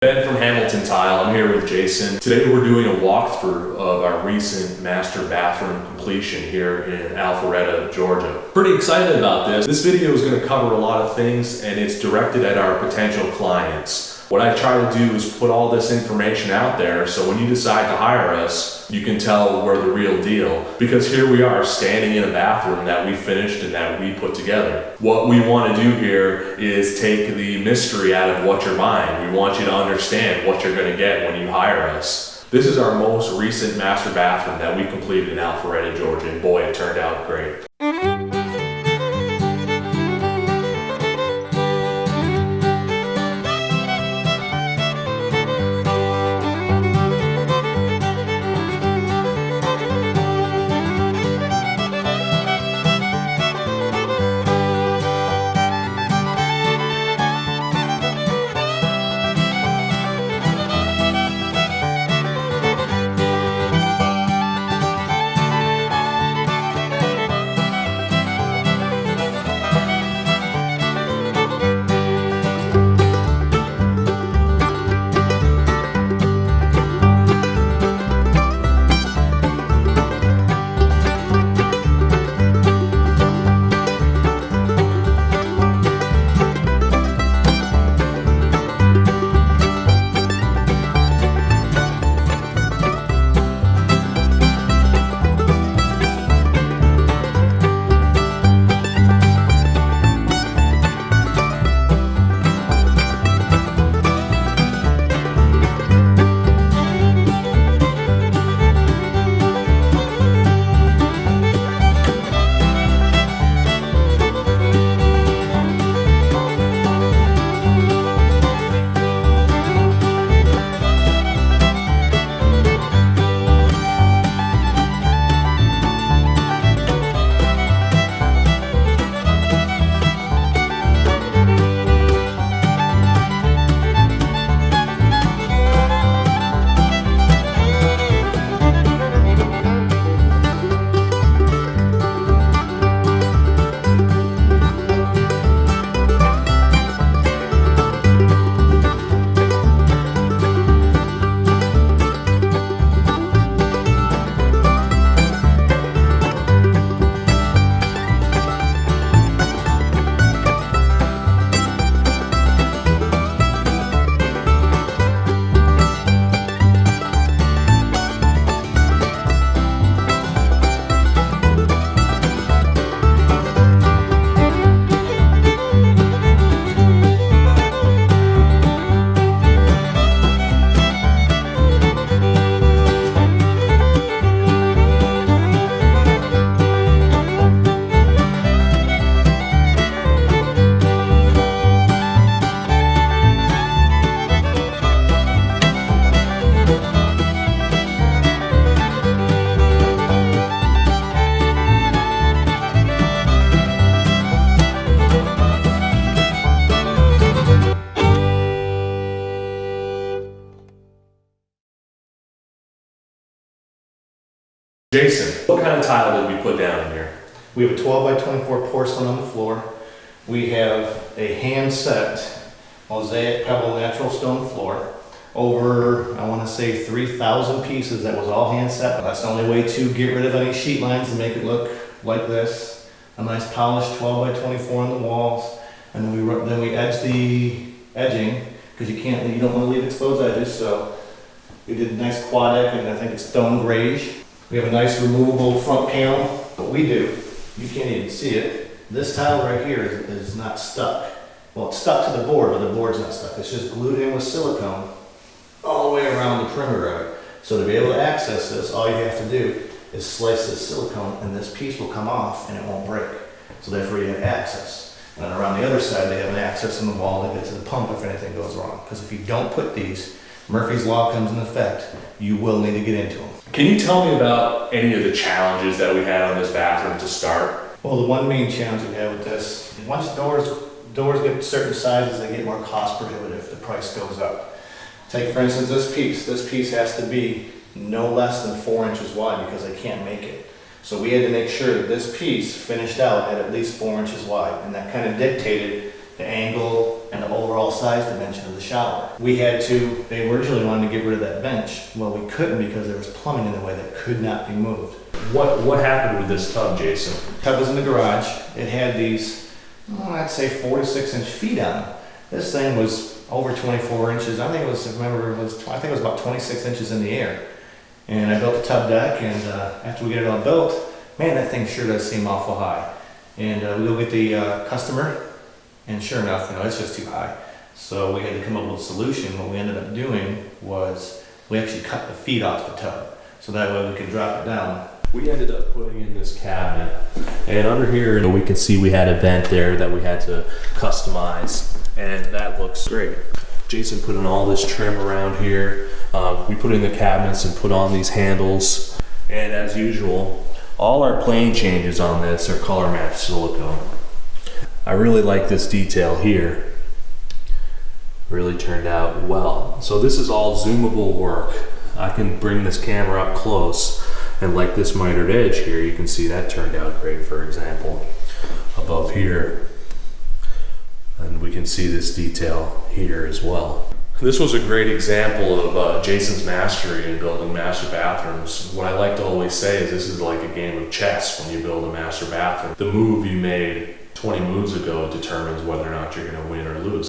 Ben from Hamilton Tile. I'm here with Jason. Today we're doing a walkthrough of our recent master bathroom completion here in Alpharetta, Georgia. Pretty excited about this. This video is going to cover a lot of things and it's directed at our potential clients. What I try to do is put all this information out there so when you decide to hire us, you can tell we're the real deal. Because here we are standing in a bathroom that we finished and that we put together. What we want to do here is take the mystery out of what you're buying. We want you to understand what you're going to get when you hire us. This is our most recent master bathroom that we completed in Alpharetta, Georgia, and boy, it turned out great. Jason, what kind of tile did we put down in here? We have a 12 by 24 porcelain on the floor. We have a hand set mosaic pebble natural stone floor. Over, I want to say 3,000 pieces that was all hand set. That's the only way to get rid of any sheet lines and make it look like this. A nice polished 12 by 24 on the walls. And then we edge the edging because you don't want to leave exposed edges. So we did a nice quad deck and I think it's stone grayish. We have a nice removable front panel. What we do, you can't even see it. This tile right here is not stuck. Well, it's stuck to the board, but the board's not stuck. It's just glued in with silicone all the way around the perimeter of it. So to be able to access this, all you have to do is slice this silicone and this piece will come off and it won't break. So therefore you have access. And then around the other side, they have an access in the wall to get to the pump if anything goes wrong. Because if you don't put these, Murphy's Law comes into effect, you will need to get into them. Can you tell me about any of the challenges that we had on this bathroom to start? Well, the one main challenge we have with this, once doors get certain sizes, they get more cost prohibitive, the price goes up. Take for instance this piece has to be no less than 4 inches wide because they can't make it. So we had to make sure that this piece finished out at least 4 inches wide, and that kind of dictated the angle, and the overall size dimension of the shower. They originally wanted to get rid of that bench. Well, we couldn't because there was plumbing in the way that could not be moved. What happened with this tub, Jason? The tub was in the garage. It had these, I'd say 4 to 6 inch feet on it. This thing was over 24 inches. I think it was about 26 inches in the air. And I built the tub deck, and after we get it all built, man, that thing sure does seem awful high. And we go get the customer, and sure enough, it's just too high. So we had to come up with a solution. What we ended up doing was we actually cut the feet off the tub, so that way we could drop it down. We ended up putting in this cabinet, and under here we can see we had a vent there that we had to customize, and that looks great. Jason put in all this trim around here. We put in the cabinets and put on these handles, and as usual, all our plane changes on this are color matched silicone. I really like this detail here. Really turned out well. So this is all zoomable work. I can bring this camera up close, and like this mitered edge here, you can see that turned out great, for example, above here. And we can see this detail here as well. This was a great example of Jason's mastery in building master bathrooms. What I like to always say is this is like a game of chess when you build a master bathroom. The move you made 20 moves ago determines whether or not you're going to win or lose.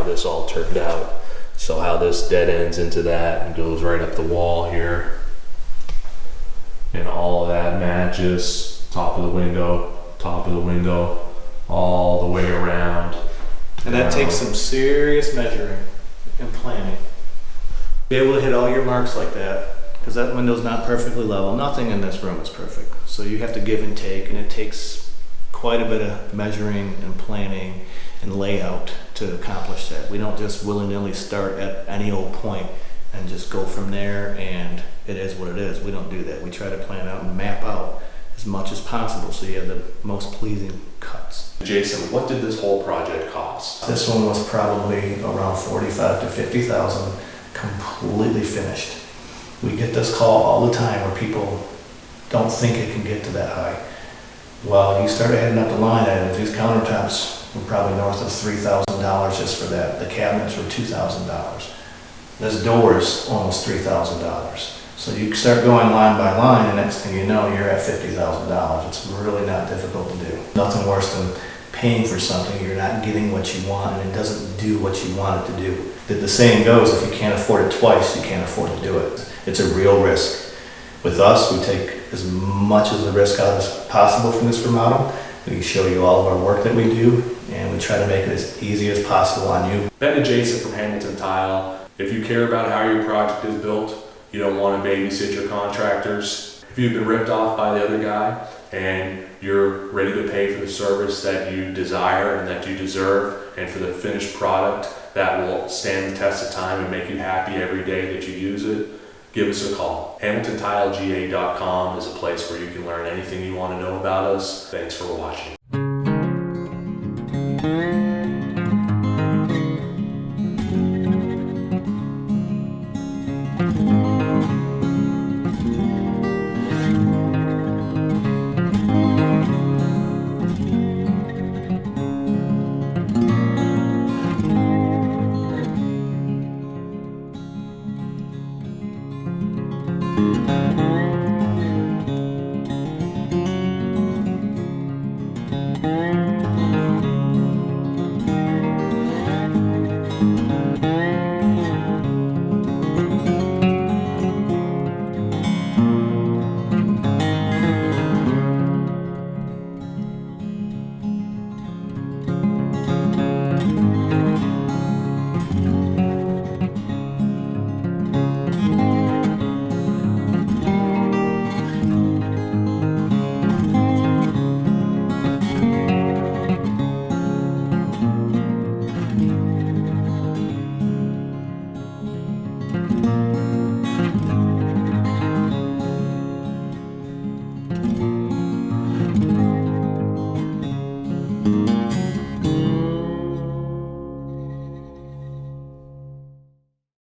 This all turned out. So how this dead ends into that and goes right up the wall here, and all of that matches top of the window, all the way around. And that takes some serious measuring and planning. Be able to hit all your marks like that, because that window's not perfectly level. Nothing in this room is perfect. So you have to give and take, and it takes quite a bit of measuring and planning and layout to accomplish that. We don't just willy-nilly start at any old point and just go from there and it is what it is. We don't do that. We try to plan out and map out as much as possible so you have the most pleasing cuts. Jason, what did this whole project cost? This one was probably around 45 to 50,000, completely finished. We get this call all the time where people don't think it can get to that high. Well, you start adding up the line items, these countertops were probably north of $3,000 just for that. The cabinets were $2,000. This door is almost $3,000. So you start going line by line, and next thing you know, you're at $50,000. It's really not difficult to do. Nothing worse than paying for something you're not getting what you want and it doesn't do what you want it to do. The saying goes, if you can't afford it twice, you can't afford to do it. It's a real risk. With us, we take as much of the risk out as possible from this remodel. We show you all of our work that we do, and we try to make it as easy as possible on you. Ben and Jason from Hamilton Tile. If you care about how your project is built, you don't want to babysit your contractors. If you've been ripped off by the other guy and you're ready to pay for the service that you desire and that you deserve, and for the finished product that will stand the test of time and make you happy every day that you use it, give us a call. HamiltonTileGA.com is a place where you can learn anything you want to know about us. Thanks for watching.